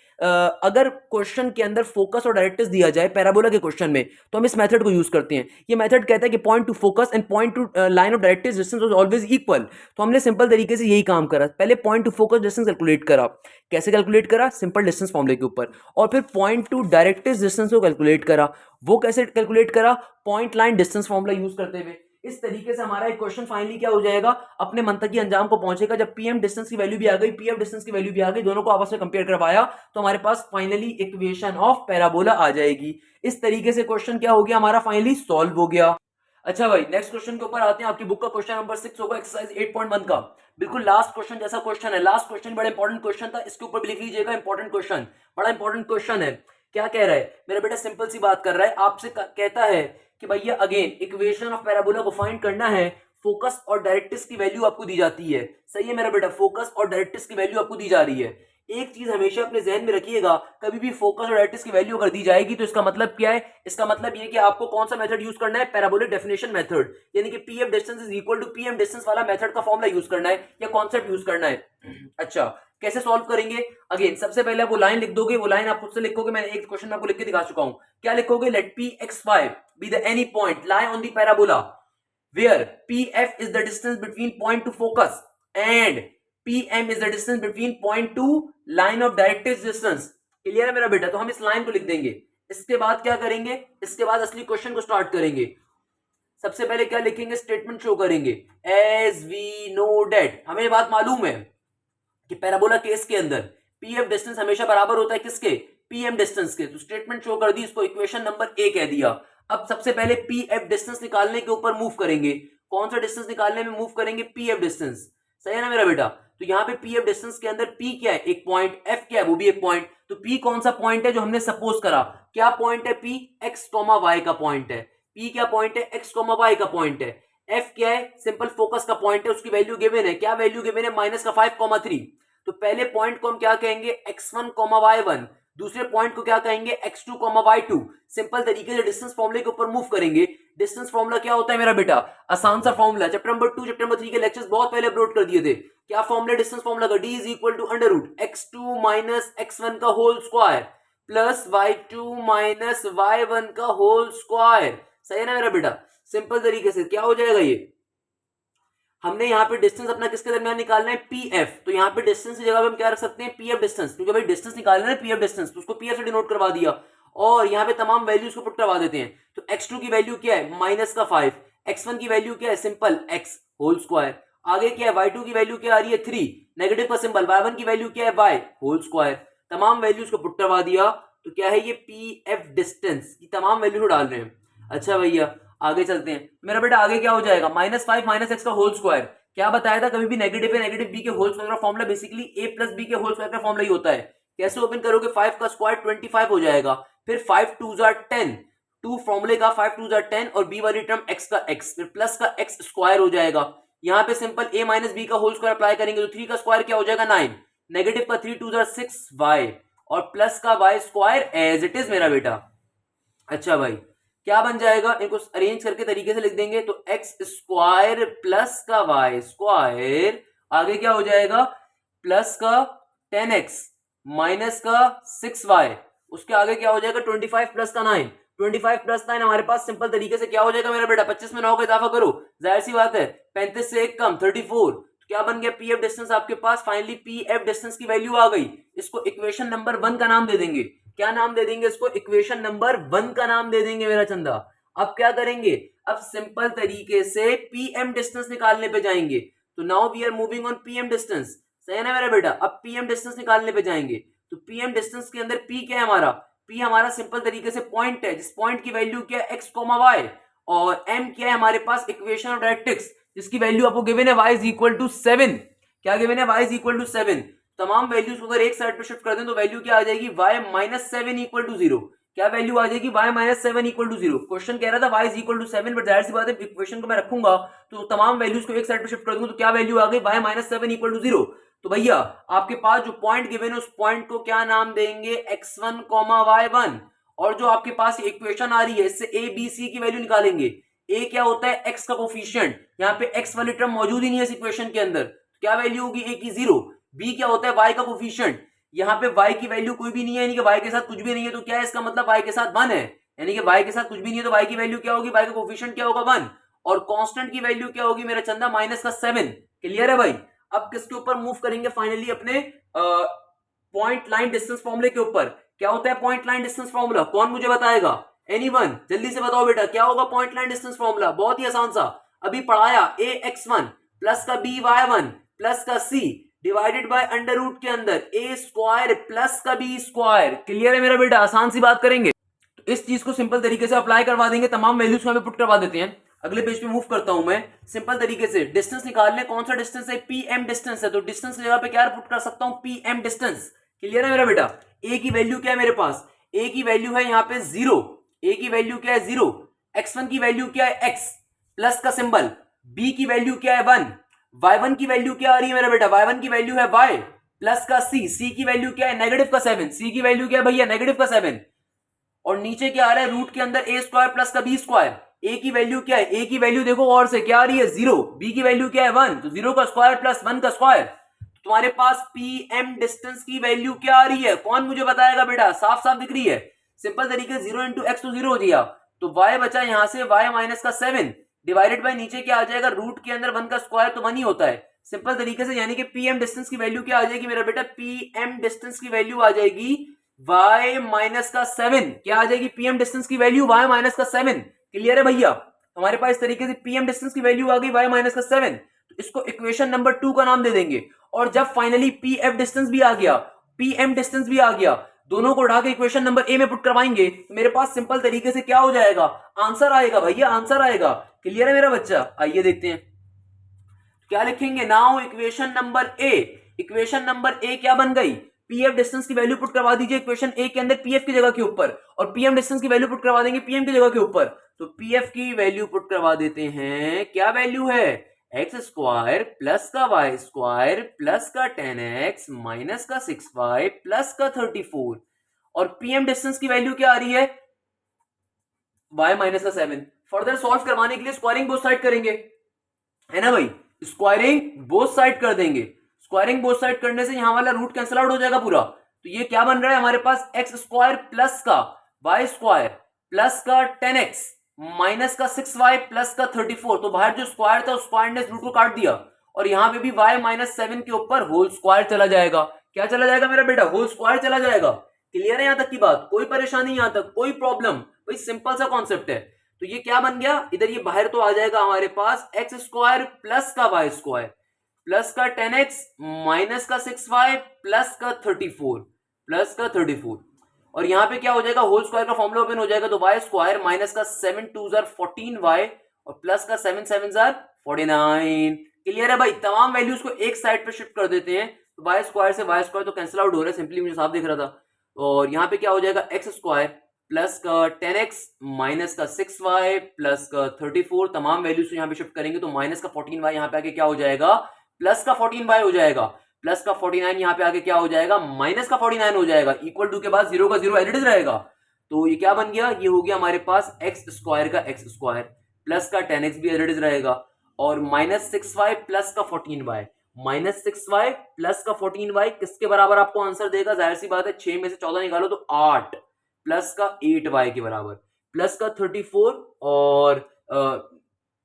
अगर क्वेश्चन के अंदर फोकस और डायरेक्ट्रिक्स दिया जाए पैराबोला के क्वेश्चन में, तो हम इस मेथड को यूज करते हैं। ये मेथड कहता है कि point two focus and point to line of directrix distance was always equal. तो हमने सिंपल तरीके से यही काम करा। पहले point two focus distance calculate करा। कैसे कैलकुलेट करा? सिंपल डिस्टेंस फॉर्मूले के ऊपर। और फिर पॉइंट टू डायरेक्ट्रिक्स डिस्टेंस को कैलकुलेट करा। वो कैसे कैलकुलेट करा? Point line distance formula use करते हुए। इस तरीके से हमारा एक क्वेश्चन फाइनली क्या हो जाएगा? अपने मंतकी अंजाम को पहुंचेगा। जब पीएम डिस्टेंस की वैल्यू भी आ गई, पीएफ डिस्टेंस की वैल्यू भी आ गई, दोनों को आपस में कंपेयर करवाया, तो हमारे पास फाइनली इक्वेशन ऑफ पैराबोला आ जाएगी। इस तरीके से क्वेश्चन क्या हो गया हमारा? फाइनली सॉल्व हो गया। अच्छा भाई, नेक्स्ट क्वेश्चन के ऊपर आते हैं। आपकी बुक का क्वेश्चन नंबर 6 होगा, एक्सरसाइज 8.1 का। बिल्कुल लास्ट क्वेश्चन जैसा क्वेश्चन है। लास्ट क्वेश्चन बड़ा इंपॉर्टेंट क्वेश्चन था, इसके ऊपर भी लिख लीजिएगा इंपॉर्टेंट क्वेश्चन। बड़ा इंपॉर्टेंट क्वेश्चन है। क्या कह रहा है मेरा बेटा? सिंपल सी बात कर रहा है आपसे, कहता है कि भैया अगेन इक्वेशन ऑफ पैराबोला को फाइंड करना है। फोकस और डायरेक्ट्रिक्स की वैल्यू आपको दी जाती है। सही है मेरा बेटा? फोकस और डायरेक्ट्रिक्स की वैल्यू आपको दी जा रही है। एक चीज हमेशा अपने जहन में रखिएगा, कभी भी फोकस और डायरेक्ट्रिक्स की वैल्यू अगर दी जाएगी तो इसका मतलब क्या है? इसका मतलब ये कि आपको कौन सा मेथड यूज करना है? पैराबोलिक डेफिनेशन मेथड, यानी कि PF distance is equal to PM distance वाला मेथड का फॉर्मूला यूज करना है या कॉन्सेप्ट यूज करना है। अच्छा, कैसे सॉल्व करेंगे? अगेन सबसे पहले आप वो लाइन लिख दोगे। वो लाइन आप खुद से लिखोगे, मैंने एक क्वेश्चन में आपको लिख के दिखा चुका हूं। क्या लिखोगे? Let P X Y be the any point lie on the parabola where pf is the distance between point to focus and pm is the distance between point to line of directrix distance। Clear है मेरा बेटा? तो हम इस line को लिख देंगे। इसके बाद क्या करेंगे? इसके बाद असली क्वेश्चन को स्टार्ट करेंगे। सबसे पहले क्या लिखेंगे? स्टेटमेंट शो करेंगे। एज वी नो डेट, हमें ये बात मालूम है कि पैराबोला केस के अंदर पीएफ डिस्टेंस हमेशा बराबर होता है किसके? पीएम डिस्टेंस के। तो स्टेटमेंट शो कर दी, इसको इक्वेशन नंबर ए कह दिया। अब सबसे पहले पीएफ डिस्टेंस निकालने के ऊपर मूव करेंगे। कौन सा डिस्टेंस निकालने में मूव करेंगे? PF distance. सही है ना मेरा बेटा? तो यहाँ पे पीएफ डिस्टेंस के अंदर पी क्या है? एक पॉइंट। एफ क्या है? वो भी एक पॉइंट। तो पी कौन सा पॉइंट है जो हमने सपोज करा? क्या पॉइंट है? पी एक्स कॉमा वाई का पॉइंट है। पी क्या पॉइंट है? एक्स कॉमा वाई का पॉइंट है। एफ क्या है? सिंपल फोकस का पॉइंट है, उसकी वैल्यू गिवन है। क्या वैल्यू गिवन है? माइनस का 5,3। तो पहले पॉइंट को हम क्या कहेंगे? x1, y1। दूसरे पॉइंट को क्या कहेंगे? x2, y2। सिंपल तरीके से डिस्टेंस फॉर्मूले के ऊपर मूव करेंगे। डिस्टेंस फॉर्मूला क्या होता है मेरा बेटा? आसान सा formula, chapter number 2 chapter number 3 के लेक्चर्स बहुत पहले अपलोड कर दिए थे। क्या फॉर्मूला डिस्टेंस फॉर्मूला का? d is equal to under root x2 minus x1 का whole square plus y2 minus y1 का होल स्क्वायर। सही है ना मेरा बेटा? सिंपल तरीके से क्या हो जाएगा ये? हमने यहाँ पे डिस्टेंस अपना किसके दरमियान निकालना है, पी एफ। तो यहाँ पे डिस्टेंस की जगह पे हम क्या रख सकते हैं, पी एफ डिस्टेंस, क्योंकि भाई डिस्टेंस निकालना है पी एफ डिस्टेंस, तो उसको पी एफ से डिनोट करवा दिया और यहाँ पे तमाम वैल्यूज को पुट करवा देते हैं। तो x2 की वैल्यू क्या है, -5, x1 की वैल्यू क्या है, सिंपल x होल स्क्वायर, आगे क्या है y2 की वैल्यू क्या आ रही है 3, नेगेटिव का सिंबल, y1 की वैल्यू क्या है y होल स्क्वायर, तमाम वैल्यूज को पुट करवा दिया। तो क्या है ये पी एफ डिस्टेंस की तमाम वैल्यू को डाल रहे हैं। अच्छा भैया आगे चलते हैं, मेरा बेटा आगे क्या हो जाएगा, -5 माइनस एक्स का होल स्क्वायर, क्या बताया था, कभी भी नेगेटिव है नेगेटिव बी के होल स्क्वायर का फॉर्मूला बेसिकली ए प्लस बी के होल स्क्वायर का फॉर्मूला ही होता है। कैसे ओपन करोगे, 5 का स्क्वायर 25 हो जाएगा, फिर 5 2 10, 2 फॉर्मूले का 5 2 10 और बी वाली टर्म x का x, फिर प्लस का x स्क्वायर हो जाएगा। यहाँ पे सिंपल a माइनस बी का होल स्क्वायर अप्लाई करेंगे तो 3 का स्क्वायर क्या हो जाएगा 9, नेगेटिव का 3 2 6 y और प्लस का y square as it is मेरा बेटा। अच्छा भाई क्या बन जाएगा, इनको अरेंज करके तरीके से लिख देंगे तो एक्स स्क्वायर प्लस का वाई स्क्वायर, आगे क्या हो जाएगा प्लस का 10x माइनस का 6y, उसके आगे क्या हो जाएगा 25 प्लस का 9, 25 प्लस 9 हमारे पास सिंपल तरीके से क्या हो जाएगा मेरा बेटा, 25 में 9 का इजाफा करो, जाहिर सी बात है 35 से 1 कम 34, तो क्या बन गया पी एफ डिस्टेंस आपके पास, फाइनली पी एफ डिस्टेंस की वैल्यू आ गई। इसको इक्वेशन नंबर 1 का नाम दे देंगे, क्या नाम दे देंगे इसको, इक्वेशन नंबर 1 का नाम दे देंगे मेरा चंदा। अब क्या करेंगे, अब सिंपल तरीके से पीएम डिस्टेंस निकालने पे जाएंगे। तो now we are moving on PM distance, सही है ना मेरा बेटा। अब पीएम डिस्टेंस निकालने पे जाएंगे तो पीएम डिस्टेंस के अंदर पी क्या है हमारा, पी हमारा सिंपल तरीके से पॉइंट है, जिस पॉइंट की वैल्यू क्या है एक्स कोमा वाई, और एम क्या है हमारे पास इक्वेशन ऑफ डायरेक्ट्रिक्स, जिसकी वैल्यू आपको गिवन है y इज इक्वल टू 7, क्या गिवन है y इज इक्वल टू 7। तमाम वैल्यूज को अगर एक साइड पे शिफ्ट कर दें तो वैल्यू क्या आ जाएगी y माइनस 7 इक्वल टू 0, क्या वैल्यू आ जाएगी y minus 7 equal to 0। Question कह रहा था y is equal to 7, but जाहिर सी बात है इक्वेशन को मैं रखूंगा तो तमाम वैल्यूज को एक साइड पे शिफ्ट कर दूंगा तो क्या वैल्यू आ गई y माइनस 7 इक्वल टू 0। तो भैया आपके पास जो पॉइंट गिवन है उस पॉइंट को क्या नाम देंगे x1 y1, और जो आपके पास इक्वेशन आ रही है इससे a b c की वैल्यू निकालेंगे। a क्या होता है x का कोफिशिएंट, यहाँ पे x वाली टर्म मौजूद ही नहीं है इस इक्वेशन के अंदर, क्या वैल्यू होगी a की 0। b क्या होता है y का कोफिशिएंट, यहाँ पे y की वैल्यू कोई भी नहीं है, यानी कि y के साथ कुछ भी नहीं है, तो क्या है इसका मतलब y के साथ 1 है, यानी कि y के साथ कुछ भी नहीं है तो y की वैल्यू क्या होगी, y का कोफिशिएंट क्या होगा 1, और कांस्टेंट की वैल्यू क्या होगी मेरा चंदा माइनस का 7। क्लियर है भाई। अब किसके ऊपर मूव करेंगे फाइनली, अपने पॉइंट लाइन डिस्टेंस फॉर्मूले के ऊपर। क्या होता है पॉइंट लाइन डिस्टेंस फॉर्मूला, कौन मुझे बताएगा, एनीवन, जल्दी से बताओ बेटा क्या होगा पॉइंट लाइन डिस्टेंस फॉर्मूला, बहुत ही आसान सा, अभी पढ़ाया, a x1 प्लस का b y1 प्लस का c divided by under root के अंदर a स्क्वायर प्लस का b स्क्वायर। क्लियर है मेरा बेटा, आसान सी बात करेंगे। तो इस चीज को सिंपल तरीके से अप्लाई करवा देंगे, तमाम वैल्यूज को हमें पुट करवा देते हैं। अगले पेज पे मूव करता हूं मैं, सिंपल तरीके से डिस्टेंस निकालने, कौन सा डिस्टेंस है, पीएम डिस्टेंस है, तो डिस्टेंस की जगह पे क्या पुट कर सकता हूं, पीएम डिस्टेंस। क्लियर है मेरा बेटा। ए की वैल्यू क्या है मेरे पास, ए की वैल्यू है यहाँ पे 0, ए की वैल्यू क्या है 0, x1 की वैल्यू क्या है x प्लस का सिंबल, b की वैल्यू क्या है 1, y1 की वैल्यू क्या आ रही है मेरा बेटा, y1 की वैल्यू है y प्लस का c की वैल्यू क्या है नेगेटिव का 7, c की वैल्यू क्या है भैया नेगेटिव का 7, और नीचे क्या आ रहा है रूट के अंदर a स्क्वायर प्लस का b स्क्वायर। a की वैल्यू क्या है, a की वैल्यू देखो और से क्या आ रही है 0, b की वैल्यू क्या है 1, तो 0 का स्क्वायर प्लस 1 का स्क्वायर। तुम्हारे पास पीएम डिस्टेंस की वैल्यू क्या आ रही है, कौन मुझे बताएगा बेटा, साफ साफ दिख रही है, सिंपल तरीके 0 इंटू एक्स तो 0 हो गया, तो y बचा यहां से y माइनस का 7 डिवाइडेड बाय नीचे क्या आ जाएगा रूट के अंदर 1 का स्क्वायर तो 1 ही होता है, सिंपल तरीके से, यानी कि पीएम डिस्टेंस की वैल्यू क्या आ जाएगी मेरा बेटा, पीएम डिस्टेंस की वैल्यू आ जाएगी y माइनस का 7, क्या आ जाएगी पीएम डिस्टेंस की वैल्यू y माइनस का 7। क्लियर है भैया, हमारे पास इस तरीके से पीएम डिस्टेंस की वैल्यू आ गई y माइनस का 7, तो इसको इक्वेशन नंबर 2 का नाम दे देंगे। और जब फाइनली पीएफ डिस्टेंस भी आ गया, पीएम डिस्टेंस भी आ गया, दोनों को उठा के इक्वेशन नंबर ए में पुट करवाएंगे तो मेरे पास सिंपल तरीके से क्या हो जाएगा, आंसर आएगा भैया, आंसर आएगा। क्लियर है मेरा बच्चा, आइए देखते हैं क्या लिखेंगे। Now equation number A, equation number A क्या बन गई, पीएफ डिस्टेंस की वैल्यू पुट करवा दीजिए इक्वेशन ए के अंदर पीएफ की जगह के ऊपर, और पीएम डिस्टेंस की वैल्यू पुट करवा देंगे पीएम की जगह के ऊपर। तो पीएफ की वैल्यू पुट करवा देते हैं, क्या वैल्यू है, एक्स स्क्वायर प्लस का वाई स्क्वायर प्लस का 10x माइनस का 6y प्लस का 34, और पीएम डिस्टेंस की वैल्यू क्या आ रही है, y माइनस का 7। फर्दर सॉल्व करवाने के लिए स्क्वायरिंग बोथ साइड करेंगे, है ना भाई, स्क्वायरिंग बोथ साइड कर देंगे। स्क्वायरिंग बोथ साइड करने से यहां वाला रूट कैंसिल आउट हो जाएगा पूरा, तो ये क्या बन रहा है हमारे पास एक्स स्क्वायर प्लस का वाई स्क्वायर प्लस का 10x माइनस का 6y प्लस का 34, तो बाहर जो स्क्वायर था उस स्क्वायर ने रूट को काट दिया, और यहां पे भी y माइनस 7 के ऊपर होल स्क्वायर चला जाएगा। क्या चला जाएगा मेरा बेटा? होल स्क्वायर चला जाएगा। क्लियर है यहां तक की बात? कोई परेशानी यहां तक, कोई प्रॉब्लम? भाई सिंपल सा कॉन्सेप्ट है। तो ये क्या बन गया, इधर ये बाहर तो आ जाएगा हमारे पास एक्स स्क्वायर प्लस का वाई स्क्वायर प्लस का 10x माइनस का 6y प्लस का 34 और यहां पे क्या हो जाएगा, होल स्क्वायर का फॉर्मूला ओपन हो जाएगा, तो वाई स्क्वायर माइनस का 7 2 14y और प्लस का 7 7 49। क्लियर है भाई? तमाम वैल्यूज को एक साइड पे शिफ्ट कर देते हैं, तो वाई स्क्वायर से वाई स्क्वायर तो कैंसिल आउट हो रहा है, सिंपली मुझे साफ दिख रहा था। और यहाँ पे क्या हो जाएगा, एक्स स्क्वायर प्लस का 10x माइनस का 6y प्लस का 34, तमाम वैल्यूज यहाँ पे शिफ्ट करेंगे तो माइनस का 14y यहाँ पे आके क्या हो जाएगा, प्लस का 14y हो जाएगा, प्लस का 49 यहाँ पे आगे क्या हो जाएगा, माइनस का 49 हो जाएगा, इक्वल टू के बाद जीरो का जीरो एडिट रहेगा। तो ये क्या बन गया, ये हो गया हमारे पास एक्स स्क्वायर का एक्स स्क्वायर प्लस का 10x भी एडिट रहेगा और माइनस 6y प्लस का 14y, माइनस 6y प्लस का 14y किसके बराबर आपको आंसर देगा, जाहिर सी बात है 6 में से 14 निकालो तो 8 प्लस का 8y के बराबर प्लस का 34 और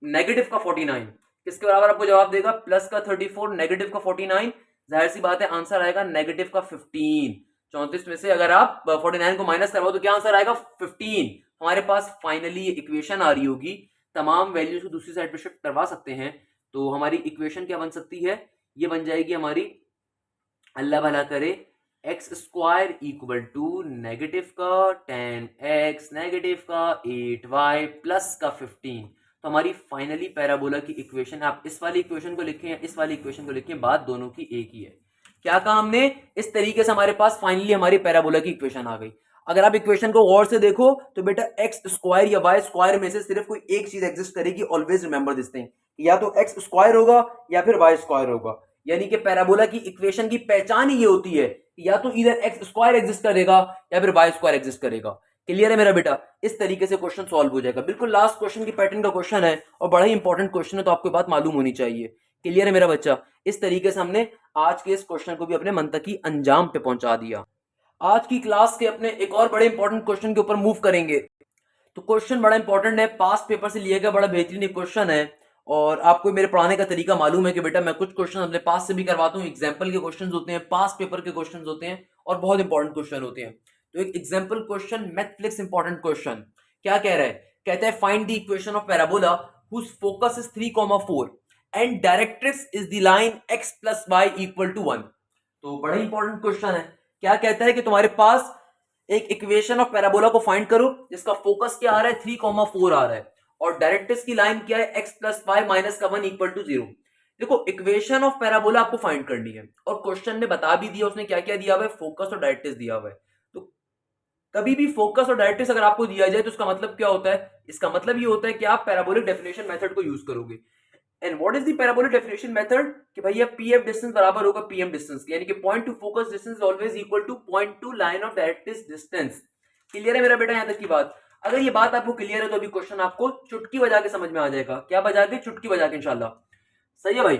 नेगेटिव का 49 किसके बराबर आपको जवाब देगा, प्लस का 34 नेगेटिव का 49, जाहिर सी बात है आंसर आएगा नेगेटिव का 15। 34 में से अगर आप 49 को माइनस करवाओ तो क्या आंसर आएगा, 15। हमारे पास फाइनली ये इक्वेशन आ रही होगी, तमाम वैल्यूज को दूसरी साइड पे शिफ्ट करवा सकते हैं, तो हमारी इक्वेशन क्या बन सकती है, ये बन जाएगी हमारी, अल्लाह भला करे, X square equal to negative का 10x नेगेटिव का 8y प्लस का 15। तो हमारी फाइनली पैराबोला की इक्वेशन, आप इस वाली इक्वेशन को लिखें या इस वाली इक्वेशन को लिखें, बात दोनों की एक ही है। क्या कहा हमने, इस तरीके से हमारे पास फाइनली हमारी पैराबोला की इक्वेशन आ गई। अगर आप इक्वेशन को गौर से देखो तो बेटा एक्स स्क्वायर या वाई स्क्वायर में से सिर्फ कोई एक चीज एग्जिस्ट करेगी, ऑलवेज रिमेंबर दिस थिंग, या तो एक्स स्क्वायर होगा या फिर वाई स्क्वायर होगा। यानी कि पैराबोला की इक्वेशन की पहचान ही ये होती है, या तो इधर एक्स स्क्वायर एग्जिस्ट करेगा या फिर वाई स्क्वायर एग्जिस्ट करेगा। क्लियर है मेरा बेटा? इस तरीके से क्वेश्चन सॉल्व हो जाएगा। बिल्कुल लास्ट क्वेश्चन की पैटर्न का क्वेश्चन है और बड़ा ही इंपॉर्टेंट क्वेश्चन है, तो आपको बात मालूम होनी चाहिए। क्लियर है मेरा बच्चा? इस तरीके से हमने आज के इस क्वेश्चन को भी अपने मंतकी अंजाम पे पहुंचा दिया। आज की क्लास के अपने एक और बड़े इंपॉर्टेंट क्वेश्चन के ऊपर मूव करेंगे। तो क्वेश्चन बड़ा इंपॉर्टेंट है, पास्ट पेपर से लिया गया बड़ा बेहतरीन क्वेश्चन है, और आपको मेरे पढ़ाने का तरीका मालूम है कि बेटा मैं कुछ क्वेश्चन अपने पास से भी करवाता हूँ, एग्जाम्पल के क्वेश्चन होते हैं, पास्ट पेपर के क्वेश्चन होते हैं और बहुत इंपॉर्टेंट क्वेश्चन होते हैं। तो एक example question, Mathflix important question क्या कह रहा है, कहता है find the equation of parabola whose focus is 3,4 and directrix is the line x plus Y equal to 1। तो बड़ा इंपॉर्टेंट क्वेश्चन है। क्या कहता है कि तुम्हारे पास एक इक्वेशन ऑफ पैराबोला को फाइंड करो जिसका फोकस क्या आ रहा है, 3,4 आ रहा है, और डायरेक्ट्रिक्स की लाइन क्या है, x प्लस वाई माइनस का 1 इक्वल टू 0। देखो इक्वेशन ऑफ पैराबोला आपको फाइंड करनी है और क्वेश्चन में बता भी दिया उसने क्या क्या दिया हुआ है, फोकस और डायरेक्ट्रिक्स दिया हुआ है। तो कभी भी फोकस और डायरेक्ट्रिक्स अगर आपको दिया जाए तो उसका मतलब क्या होता है, इसका मतलब ये होता है कि आप पैराबोलिक डेफिनेशन मेथड को यूज करोगे। And what is the parabolic definition method, कि भैया पीएफ डिस्टेंस बराबर होगा पीएम डिस्टेंस के, यानी कि point two focus distance is always equal two point to line of directrix distance. Clear है मेरा बेटा यहां तक की बात? अगर ये बात आपको क्लियर है तो अभी क्वेश्चन आपको चुटकी बजा के समझ में आ जाएगा। क्या बजा के? चुटकी बजा के, इंशाल्लाह। सही है भाई?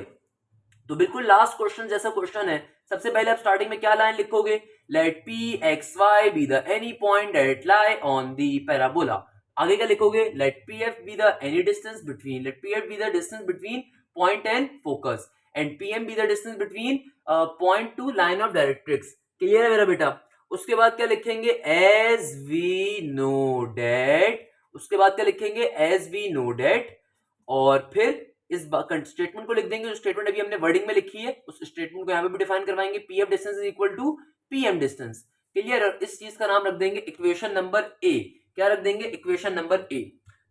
तो बिल्कुल लास्ट क्वेश्चन जैसा क्वेश्चन है। सबसे पहले आप स्टार्टिंग में क्या लाइन लिखोगे, let P X Y be the any point that lie on the parabola. आगे क्या लिखोगे, let P F be the any distance between, let P F be the distance between point and focus and P M be the distance between point to line of directrix. Clear है मेरा बेटा? उसके बाद क्या लिखेंगे, as we know date, उसके बाद क्या लिखेंगे, एज वी नो डेट, और फिर इस स्टेटमेंट को लिख देंगे, जो स्टेटमेंट अभी हमने वर्डिंग में लिखी है उस स्टेटमेंट को यहाँ पे भी डिफाइन करवाएंगे, P F distance is equal to P M distance. Clear? इस चीज का नाम रख देंगे इक्वेशन नंबर ए। क्या रख देंगे, इक्वेशन नंबर ए।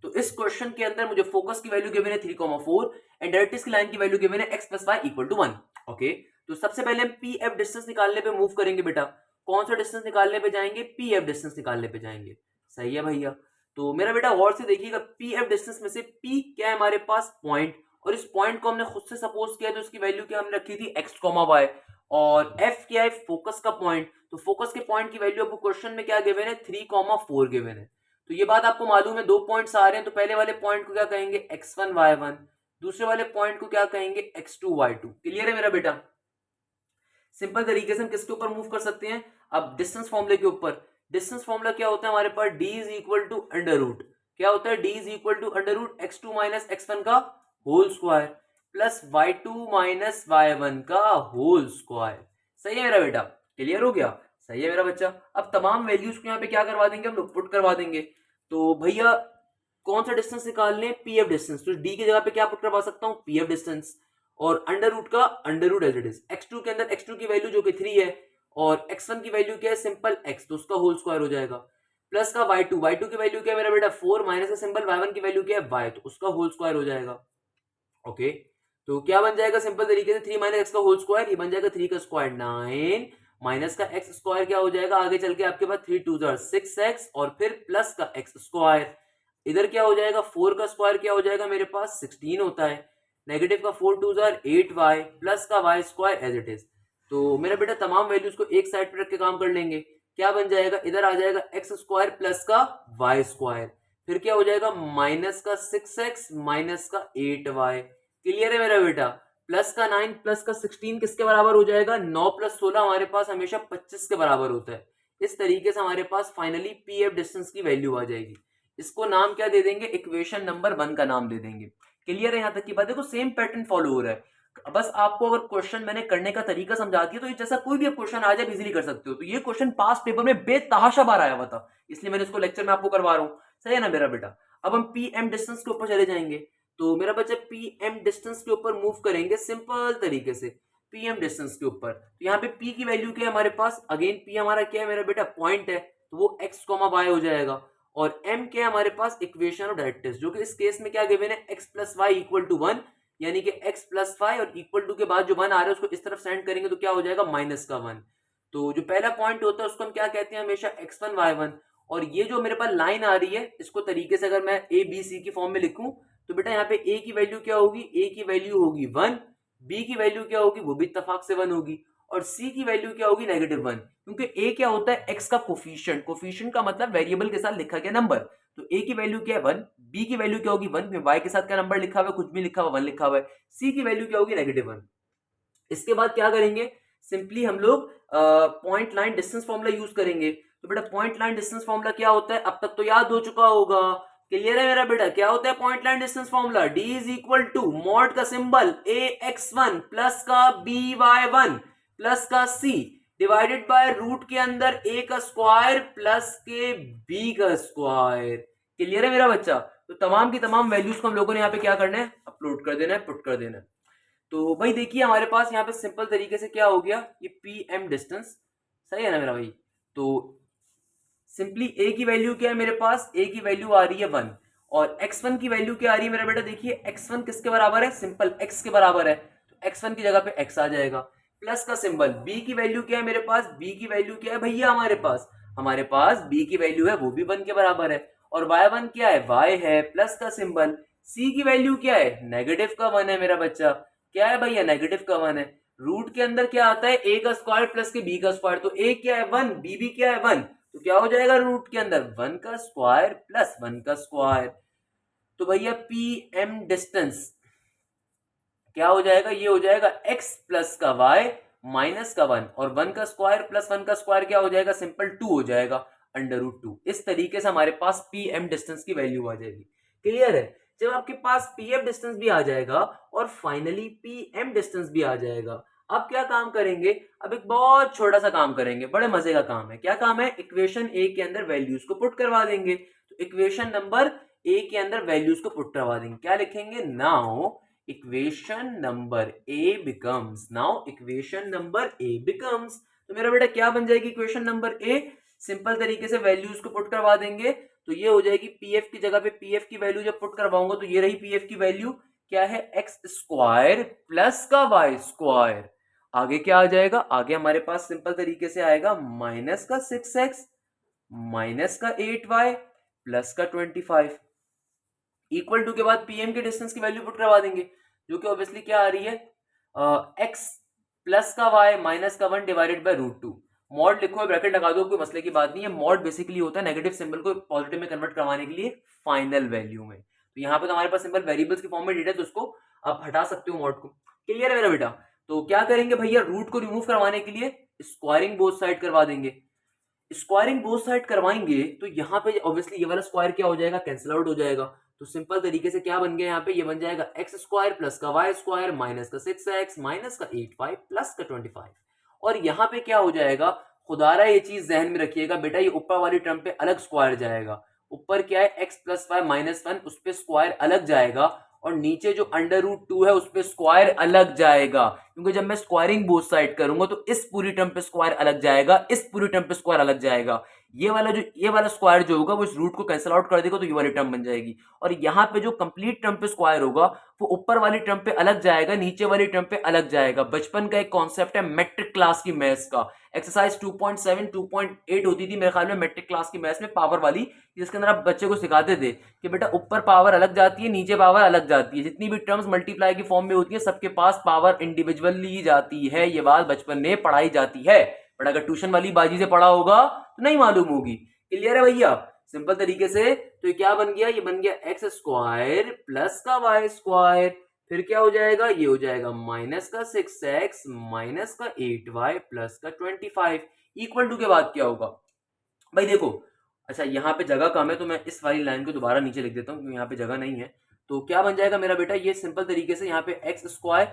तो इस क्वेश्चन के अंदर मुझे फोकस की वैल्यू गिवन है 3,4 एंड डायरेक्ट्रिक्स की लाइन की वैल्यू गिवन है x plus Y equal to 1। Okay, तो सबसे पहले हम पी एफ डिस्टेंस निकालने पे मूव करेंगे बेटा। कौन सा डिस्टेंस निकालने पे जाएंगे, पी एफ डिस्टेंस निकालने पे जाएंगे। सही है भैया? तो मेरा बेटा गौर से देखिएगा, पी एफ डिस्टेंस में से पी क्या है हमारे पास, पॉइंट, और इस पॉइंट को हमने खुद से सपोज किया तो उसकी वैल्यू क्या हमने रखी थी, x, y, और f क्या है, फोकस का पॉइंट। तो फोकस के पॉइंट की वैल्यू आपको क्वेश्चन में क्या गिवन है, 3,4 गिवन है। तो ये बात आपको मालूम है, दो पॉइंट्स आ रहे हैं, तो पहले वाले पॉइंट को क्या कहेंगे, x1 y1, दूसरे वाले पॉइंट को क्या कहेंगे, x2 y2। क्लियर है मेरा बेटा? सिंपल तरीके से हम किसके ऊपर मूव कर सकते हैं, अब डिस्टेंस फॉर्मूले के ऊपर। डिस्टेंस फॉर्मूला क्या होता है हमारे पास, d is equal to under root, क्या होता है, D is equal to under root x2 minus x1 का whole square plus y2 minus y1 का होल स्क्वायर। सही है मेरा बेटा, क्लियर हो गया? सही है मेरा बच्चा। अब तमाम वैल्यूज को यहाँ पे क्या करवा देंगे हम लोग, पुट करवा देंगे। तो भैया कौन सा डिस्टेंस निकालने, पीएफ डिस्टेंस, तो डी की जगह पे क्या पुट करवा सकता हूँ, पीएफ डिस्टेंस, और अंडर रूट का under root as it is, x2 के अंदर x2 की वैल्यू जो कि 3 है और x1 की वैल्यू क्या है, सिंपल x, तो उसका होल स्क्वायर हो जाएगा, प्लस का y2 की वैल्यू क्या है मेरा बेटा 4, माइनस का सिंपल y1 की वैल्यू क्या है y, तो उसका होल स्क्वायर हो जाएगा। ओके, तो क्या बन जाएगा सिंपल तरीके से 3 माइनस एक्स का होल स्क्वायर, ये बन जाएगा 3 का स्क्वायर 9, माइनस का एक्स स्क्वायर क्या हो जाएगा आगे चल के आपके पास 3 2 6x और फिर प्लस का एक्स स्क्वायर, इधर क्या हो जाएगा 4 का स्क्वायर क्या हो जाएगा मेरे पास 16 होता है, नेगेटिव का 4 2 8y प्लस का y square as it is. तो मेरा बेटा तमाम वैल्यूज को एक साइड पर रख के काम कर लेंगे, क्या बन जाएगा, इधर आ जाएगा एक्स स्क्वायर प्लस का y स्क्वायर, फिर क्या हो जाएगा माइनस का 6x माइनस का 8y। क्लियर है मेरा बेटा? प्लस का 9 प्लस का 16 किसके बराबर हो जाएगा, 9 प्लस 16 हमारे पास हमेशा 25 के बराबर होता है। इस तरीके से हमारे पास फाइनली पीएफ डिस्टेंस की वैल्यू आ जाएगी। इसको नाम क्या दे देंगे, इक्वेशन नंबर 1 का नाम दे देंगे। क्लियर है यहाँ तक की बात? देखो सेम पैटर्न फॉलो हो रहा है, बस आपको अगर क्वेश्चन मैंने करने का तरीका समझा दिया तो ये जैसा कोई भी क्वेश्चन आ जाए इजीली कर सकते हो। तो ये क्वेश्चन पास पेपर में बेतहाशा बार आया हुआ था, इसलिए मैंने इसको लेक्चर में आपको करवा रहा हूँ। सही है ना मेरा बेटा? अब हम पीएम डिस्टेंस के ऊपर चले जाएंगे। तो मेरा बच्चा पीएम डिस्टेंस के ऊपर मूव करेंगे सिंपल तरीके से, पीएम डिस्टेंस के ऊपर। तो यहाँ पे पी की वैल्यू क्या है हमारे पास, अगेन पी हमारा क्या है मेरा बेटा, पॉइंट है, तो वो एक्स कॉमा वाई हो जाएगा। और एम क्या है हमारे पास, इक्वेशन ऑफ डायरेक्ट्रिक्स, जो कि इस केस में क्या गिवन है, X plus Y equal to 1, यानी कि x प्लस फाइव और इक्वल टू के बाद जो 1 आ रहा है उसको इस तरफ सेंड करेंगे तो क्या हो जाएगा माइनस का 1। तो जो पहला पॉइंट होता है उसको हम क्या कहते हैं हमेशा x1 y1। और ये जो मेरे पास लाइन आ रही है इसको तरीके से अगर मैं a b c की फॉर्म में लिखूं तो बेटा यहाँ पे a की वैल्यू क्या होगी, a की वैल्यू होगी 1, b की वैल्यू क्या होगी वो भी इत्तेफाक से 1 होगी, और c की वैल्यू क्या होगी -1, क्योंकि a क्या होता है x का कोफिशिएंट, कोफिशिएंट का मतलब वेरिएबल के साथ लिखा गया नंबर। तो a की वैल्यू क्या है 1, b की वैल्यू क्या होगी 1, y के साथ क्या नंबर लिखा हुआ है, कुछ भी लिखा हुआ 1 लिखा हुआ है, c की वैल्यू क्या होगी -1। इसके बाद क्या करेंगे, सिंपली हम लोग point line distance formula use करेंगे। तो बेटा पॉइंट लाइन डिस्टेंस फॉर्मूला क्या होता है, अब तक तो याद हो चुका होगा। क्लियर है मेरा बेटा? क्या होता है point line distance formula, d is equal to mod का सिंबल ax1 प्लस का by1 प्लस का c डिवाइडेड बाय रूट के अंदर a का स्क्वायर प्लस के b का स्क्वायर। क्लियर है मेरा बच्चा? तो तमाम की तमाम वैल्यूज को हम लोगों ने यहाँ पे क्या करना है, अपलोड कर देना है, पुट कर देना है। तो भाई देखिए हमारे पास यहाँ पे सिंपल तरीके से क्या हो गया, ये पीएम डिस्टेंस। सही है ना मेरा भाई? तो सिंपली a की वैल्यू क्या है मेरे पास, a की वैल्यू आ रही है 1 और x1 की वैल्यू क्या आ रही है मेरा बेटा, देखिए x1 किसके बराबर है, सिंपल x के बराबर है, तो x1 की जगह पे x आ जाएगा, प्लस का सिंबल, b की वैल्यू क्या है मेरे पास, b की वैल्यू क्या है भैया हमारे पास b की वैल्यू है वो भी 1 के बराबर है, और y1 क्या है, y है, प्लस का सिंबल, c की वैल्यू क्या है, नेगेटिव का 1 है मेरा बच्चा, क्या है भैया नेगेटिव का 1 है। रूट के अंदर क्या आता है, a का स्क्वायर प्लस के b का स्क्वायर, तो a क्या है 1, b भी क्या है 1, तो क्या हो जाएगा रूट के अंदर 1 का स्क्वायर प्लस 1 का स्क्वायर। तो भैया पीएम डिस्टेंस क्या हो जाएगा, ये हो जाएगा x प्लस का y माइनस का 1 और 1 का स्क्वायर प्लस 1 का स्क्वायर क्या हो जाएगा, सिंपल 2 हो जाएगा अंडर रूट 2। इस तरीके से हमारे पास पीएम डिस्टेंस की वैल्यू आ जाएगी। क्लियर है? जब आपके पास पीएफ डिस्टेंस भी आ जाएगा और फाइनली पीएम डिस्टेंस भी आ जाएगा, अब क्या काम करेंगे, अब एक बहुत छोटा सा काम करेंगे, बड़े मजे का काम है। क्या काम है, इक्वेशन ए के अंदर वैल्यूज को पुट करवा देंगे। तो इक्वेशन नंबर ए के अंदर वैल्यूज को पुट करवा देंगे, क्या लिखेंगे, now equation number A becomes, तो मेरा बेटा क्या बन जाएगी इक्वेशन नंबर ए, सिंपल तरीके से वैल्यूज को पुट करवा देंगे। तो ये हो जाएगी पीएफ की जगह पे पीएफ की वैल्यू जब पुट करवाऊंगा तो ये रही पीएफ की वैल्यू, क्या है एक्स स्क्वायर प्लस का वाई स्क्वायर। आगे क्या आ जाएगा, आगे हमारे पास सिंपल तरीके से आएगा माइनस का 6x माइनस का 8y प्लस का 25 इक्वल टू के बाद पीएम के डिस्टेंस की वैल्यू पुट करवा देंगे, जो कि ऑब्वियसली क्या आ रही है, x प्लस का y माइनस का 1 डिवाइडेड बाय रूट 2। मॉड लिखो, ब्रैकेट लगा दो, कोई मसले की बात नहीं है। मॉड बेसिकली होता है नेगेटिव सिंबल को पॉजिटिव में कन्वर्ट करवाने के लिए फाइनल वैल्यू में। तो यहाँ पे तो हमारे पास सिंपल वेरिएबल्स की फॉर्म में डेटा है, तो उसको आप हटा सकते हो मॉड को। क्लियर है मेरा बेटा? तो क्या करेंगे भैया, रूट को रिमूव करवाने के लिए स्क्वायरिंग बोथ साइड करवा देंगे। स्क्वायरिंग बोथ साइड करवाएंगे तो यहाँ पे ऑब्वियसली ये वाला स्क्वायर क्या हो जाएगा, कैंसिल आउट हो जाएगा। तो सिंपल तरीके से क्या बन गया यहाँ पे, ये बन जाएगा एक्स स्क्वायर प्लस का वाई स्क्वायर माइनस का 6x माइनस का 8y प्लस का 25। और यहाँ पे क्या हो जाएगा, खुदारा ये चीज जहन में रखिएगा बेटा, ये ऊपर वाली टर्म पे अलग स्क्वायर जाएगा। ऊपर क्या है x प्लस वाई माइनस 1, उस पर स्क्वायर अलग जाएगा, और नीचे जो अंडर रूट 2 है उस पे स्क्वायर अलग जाएगा, क्योंकि जब मैं स्क्वायरिंग बोथ साइड करूंगा तो इस पूरी टर्म पे स्क्वायर अलग जाएगा, इस पूरी टर्म पे स्क्वायर अलग जाएगा। ये वाला स्क्वायर जो होगा वो इस रूट को कैंसिल आउट कर देगा, तो ये वाली टर्म बन जाएगी। और यहाँ पे जो कंप्लीट टर्म पे स्क्वायर होगा वो ऊपर वाली टर्म पे अलग जाएगा, नीचे वाली टर्म पे अलग जाएगा। बचपन का एक कॉन्सेप्ट है मैट्रिक क्लास की मैथ्स का, एक्सरसाइज 2.7 2.8 होती थी मेरे ख्याल में मैट्रिक क्लास की मैथ्स में, पावर वाली, जिसके अंदर आप बच्चे को सिखाते थे कि बेटा ऊपर पावर अलग जाती है, नीचे पावर अलग जाती है, जितनी भी टर्म्स मल्टीप्लाई की फॉर्म में होती है सबके पास पावर इंडिविजुअली जाती है। ये बात बचपन में पढ़ाई जाती है, बट अगर ट्यूशन वाली बाजी से पढ़ा होगा तो नहीं मालूम होगी। क्लियर है भैया? सिंपल तरीके से तो ये क्या बन गया, ये बन गया एक्स स्क्वायर प्लस का वाई स्क्वायर, फिर क्या हो जाएगा, ये हो जाएगा माइनस का 6x माइनस का 8y प्लस का 25 इक्वल टू के बाद क्या होगा भाई देखो। अच्छा यहाँ पे जगह कम है तो मैं इस वाली लाइन को दोबारा नीचे लिख देता हूँ क्योंकि यहाँ पे जगह नहीं है। तो क्या बन जाएगा मेरा बेटा, ये सिंपल तरीके से यहाँ पे एक्स स्क्वायर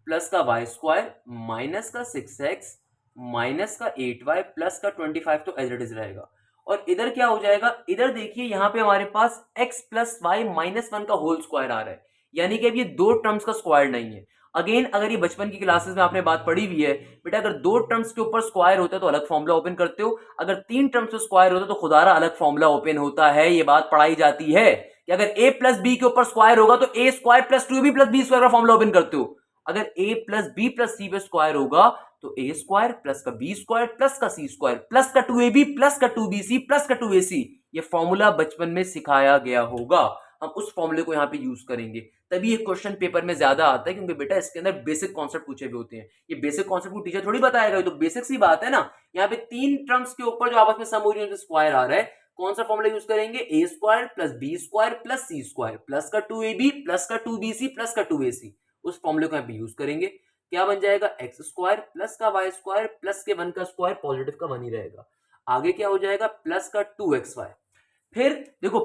प्लस का वाई स्क्वायर माइनस का 6x माइनस का 8y प्लस का 25 तो एज इट इज रहेगा। और इधर क्या हो जाएगा, इधर देखिए यहाँ पे हमारे पास x प्लस वाई माइनस 1 का होल स्क्वायर आ रहा है, यानी कि अब ये दो टर्म्स का स्क्वायर नहीं है। अगेन अगर ये बचपन की क्लासेस में आपने बात पढ़ी हुई है बेटा, अगर दो टर्म्स के ऊपर स्क्वायर होता है तो अलग फॉर्मूला ओपन करते हो, अगर तीन टर्म्स पे स्क्वायर होता है तो खुदारा अलग फॉर्मूला ओपन होता है। ये बात पढ़ाई जाती है कि अगर a प्लस बी के ऊपर स्क्वायर होगा तो a square plus 2b plus B square का फॉर्मूला ओपन करते हो। अगर a plus B plus C पे स्क्वायर होगा तो a स्क्वायर प्लस का बी स्क्वायर प्लस का सी स्क्वायर प्लस का 2ab प्लस का 2bc प्लस का 2ac, ये फॉर्मूला बचपन में सिखाया गया होगा, हम उस फॉर्मूले को यहाँ पे यूज करेंगे, तभी ये क्वेश्चन पेपर में ज्यादा आता है, क्योंकि बेटा इसके अंदर बेसिक कॉन्सेप्ट पूछे हुए होते हैं। ये बेसिक कॉन्सेप्ट को टीचर थोड़ी बताएगा, ये तो बेसिक सी बात है ना। यहाँ पे तीन टर्म्स के ऊपर जो आपस में सम हो रही है स्क्वायर आ रहा है, कौन सा फॉर्मूला यूज करेंगे, A square plus B square plus C square plus का 2ab प्लस का 2bc प्लस का 2ac, उस फॉर्मूले को यहाँ पे यूज करेंगे। क्या बन जाएगा, एक्स स्क्वायर प्लस का वाई स्क्वायर प्लस के 1 का स्क्वायर, पॉजिटिव का 1 ही रहेगा। आगे क्या हो जाएगा, प्लस का 2xy। फिर देखो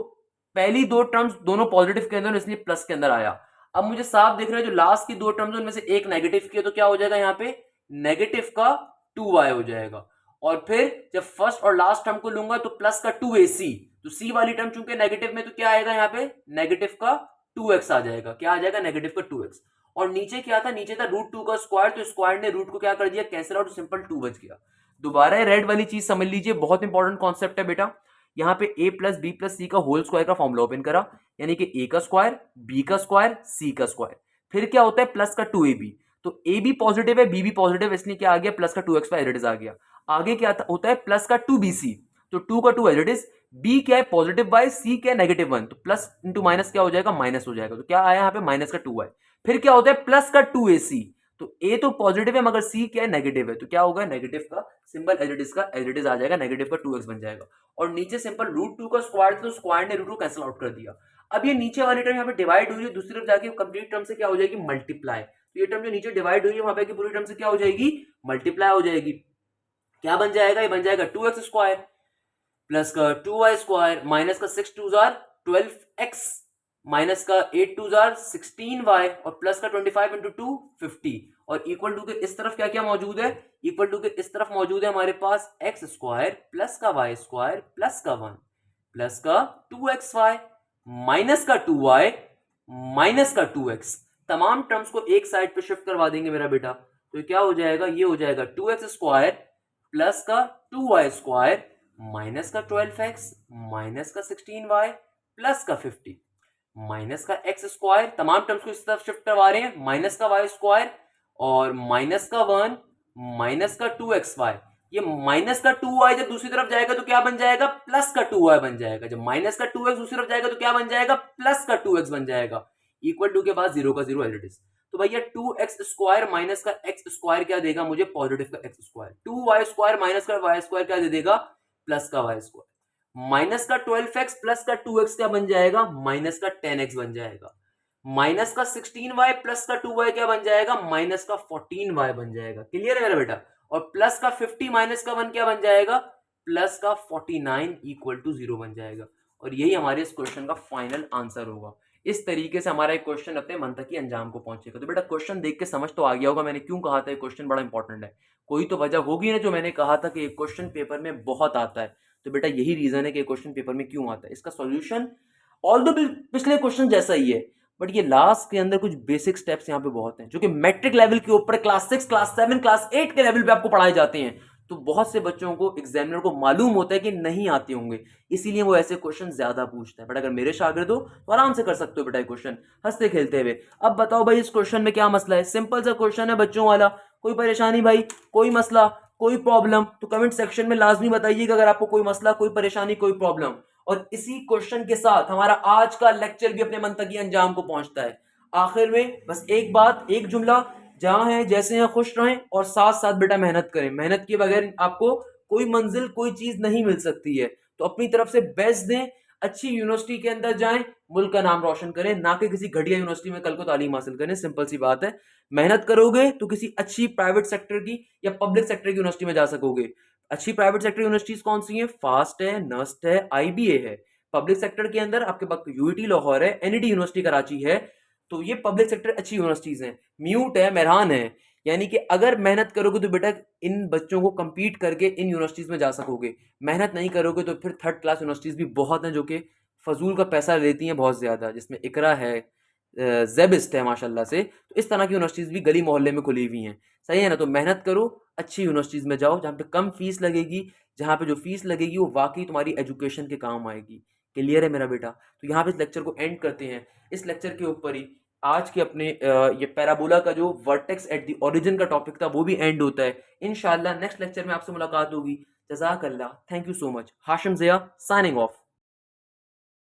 पहली दो टर्म्स दोनों पॉजिटिव के अंदर, इसलिए प्लस के अंदर आया। अब मुझे साफ दिख रहा है जो लास्ट की दो टर्म्स उनमें से एक नेगेटिव की है, तो क्या हो जाएगा यहाँ पे नेगेटिव का 2y हो जाएगा। और फिर जब फर्स्ट और लास्ट टर्म को लूंगा तो प्लस का 2ac, तो सी वाली टर्म चूंकि नेगेटिव में तो क्या आएगा यहाँ पे नेगेटिव का 2x आ जाएगा। क्या आ जाएगा, नेगेटिव का 2x। और नीचे क्या था, नीचे था √2 का स्क्वायर, तो स्क्वायर ने रूट को क्या कर दिया, कैंसिल आउट, सिंपल 2 बच गया। दोबारा रेड वाली चीज समझ लीजिए, बहुत इंपॉर्टेंट कॉन्सेप्ट है बेटा। यहाँ पे a प्लस बी प्लस सी का होल स्क्वायर का फॉर्मूला ओपन करा, यानी कि a का स्क्वायर b का स्क्वायर c का स्क्वायर, फिर क्या होता है प्लस का 2ab, तो a भी पॉजिटिव है b भी पॉजिटिव है, इसलिए क्या आ गया प्लस का 2x एज इट इज आ गया। आगे क्या होता है प्लस का 2bc, तो 2 का 2 एज इट इज, b क्या है पॉजिटिव बाय, c क्या है नेगेटिव 1, तो प्लस इंटू माइनस क्या हो जाएगा माइनस हो जाएगा, तो क्या आया यहाँ पे माइनस का 2y। फिर क्या होता है प्लस का 2ac, तो a तो पॉजिटिव है मगर c क्या है नेगेटिव है, तो क्या होगा नेगेटिव का सिंबल एज इट इज आ जाएगा, नेगेटिव का 2x बन जाएगा। और नीचे सिंपल √2 का स्क्वायर, तो स्क्वायर ने √2 कैंसिल आउट कर दिया। अब ये नीचे वाली टर्म यहाँ पे डिवाइड हुई है, दूसरी तरफ जाके कंप्लीट टर्म से क्या हो जाएगी मल्टीप्लाई, तो ये टर्म जो नीचे डिवाइड हुई है वहां पे की पूरी टर्म से क्या हो जाएगी मल्टीप्लाई हो जाएगी। क्या बन जाएगा, ये बन जाएगा 2x स्क्वायर प्लस का 2y स्क्वायर माइनस का 6 2 12x माइनस का 8 2 16y और प्लस का 25 इंटू 2 50, और इक्वल टू के इस तरफ क्या क्या मौजूद है, इक्वल टू के इस तरफ मौजूद है हमारे पास एक्स स्क्वायर प्लस का वाई स्क्वायर प्लस का 1 प्लस का 2xy माइनस का 2y माइनस का 2x। तमाम टर्म्स को एक साइड पे शिफ्ट करवा देंगे मेरा बेटा, तो क्या हो जाएगा, ये हो जाएगा 2x स्क्वायर प्लस का 2y स्क्वायर माइनस का 12x माइनस का 16y प्लस का 50 माइनस का एक्स स्क्वायर, तमाम टर्म्स को इस तरफ शिफ्ट करवा रहे हैं, माइनस का वाई स्क्वायर और माइनस का 1 माइनस का 2xy। ये माइनस का 2y जब दूसरी तरफ जाएगा तो क्या बन जाएगा प्लस का 2y बन जाएगा, जब माइनस का 2x दूसरी तरफ जाएगा तो क्या बन जाएगा प्लस का 2x बन जाएगा। इक्वल टू के बाद 0 का 0 एज इट इज, तो भैया 2x स्क्वायर माइनस का x स्क्वायर क्या देगा मुझे पॉजिटिव का x square, 2y square minus का y स्क्वायर क्या दे देगा प्लस का y स्क्वायर, माइनस का 12x प्लस का 2x क्या बन जाएगा माइनस का 10x बन जाएगा, माइनस का 16y प्लस का 2y क्या बन जाएगा माइनस का 14y बन जाएगा। क्लियर है मेरा बेटा, और प्लस का 50 माइनस का 1 क्या बन जाएगा प्लस का 49 इक्वल टू 0 बन जाएगा, और यही हमारे इस क्वेश्चन का फाइनल आंसर होगा। इस तरीके से हमारा एक क्वेश्चन अपने मंतकी अंजाम को पहुंचेगा। तो बेटा क्वेश्चन देख के समझ तो आ गया होगा मैंने क्यों कहा था ये क्वेश्चन बड़ा इंपॉर्टेंट है। कोई तो वजह होगी ना जो मैंने कहा था कि क्वेश्चन पेपर में बहुत आता है। तो बेटा यही रीजन है कि क्वेश्चन पेपर में क्यों आता है। इसका सॉल्यूशन ऑल दो पिछले क्वेश्चन जैसा ही है, बट ये लास्ट के अंदर कुछ बेसिक स्टेप्स यहाँ पे बहुत हैं जो कि मैट्रिक लेवल के ऊपर क्लास 6, क्लास 7, क्लास 8 के लेवल पे आपको पढ़ाए जाते हैं। तो बहुत से बच्चों को एग्जामिनर को मालूम होता है कि नहीं आते होंगे, इसीलिए वो ऐसे क्वेश्चन ज्यादा पूछते हैं। बट अगर मेरे शागिर्द हो तो आराम से कर सकते हो बेटा ये क्वेश्चन हंसते खेलते हुए। अब बताओ भाई इस क्वेश्चन में क्या मसला है। सिंपल सा क्वेश्चन है बच्चों वाला, कोई परेशानी भाई, कोई मसला, कोई प्रॉब्लम तो कमेंट सेक्शन में लाजमी बताइएगा अगर आपको कोई मसला, कोई परेशानी, कोई प्रॉब्लम। और इसी क्वेश्चन के साथ हमारा आज का लेक्चर भी अपने मंतकी अंजाम को पहुंचता है। आखिर में बस एक बात, एक जुमला, जहां हैं जैसे हैं खुश रहें और साथ साथ बेटा मेहनत करें। मेहनत के बगैर आपको कोई मंजिल, कोई चीज नहीं मिल सकती है। तो अपनी तरफ से बेस्ट दें, अच्छी यूनिवर्सिटी के अंदर जाएं, मुल्क का नाम रोशन करें, ना कि किसी घटिया यूनिवर्सिटी में कल को तालीम हासिल करें। सिंपल सी बात है। मेहनत करोगे तो किसी अच्छी प्राइवेट सेक्टर की या पब्लिक सेक्टर की यूनिवर्सिटी में जा सकोगे। अच्छी प्राइवेट सेक्टर यूनिवर्सिटीज कौन सी हैं? फास्ट है, नस्ट है, IBA है। पब्लिक सेक्टर के अंदर आपके पास UIT लाहौर है, NED यूनिवर्सिटी कराची है। तो ये पब्लिक सेक्टर अच्छी यूनिवर्सिटीज हैं। म्यूट है, मेहरान है। यानी कि अगर मेहनत करोगे तो बेटा इन बच्चों को compete करके इन यूनिवर्सिटीज में जा सकोगे। मेहनत नहीं करोगे तो फिर थर्ड क्लास यूनिवर्सिटीज भी बहुत हैं जो कि फजूल का पैसा लेती हैं बहुत ज्यादा, जिसमें इकरा है, जेबिस्ट है माशाल्लाह से। तो इस तरह की यूनिवर्सिटीज भी गली मोहल्ले में खुली हुई हैं। सही है ना। तो मेहनत करो, अच्छी यूनिवर्सिटीज में जाओ जहाँ पे कम फीस लगेगी, जहाँ पे जो फीस लगेगी वो वाकई तुम्हारी एजुकेशन के काम आएगी। क्लियर है मेरा बेटा। तो यहाँ पे इस लेक्चर को एंड करते हैं। इस लेक्चर के ऊपर ही आज के अपने ये पैराबोला का जो वर्टेक्स एट द ओरिजिन का टॉपिक था वो भी एंड होता है। इंशाल्लाह नेक्स्ट लेक्चर में आपसे मुलाकात होगी। जज़ाकल्लाह, thank you so much. Hashim Zia signing of.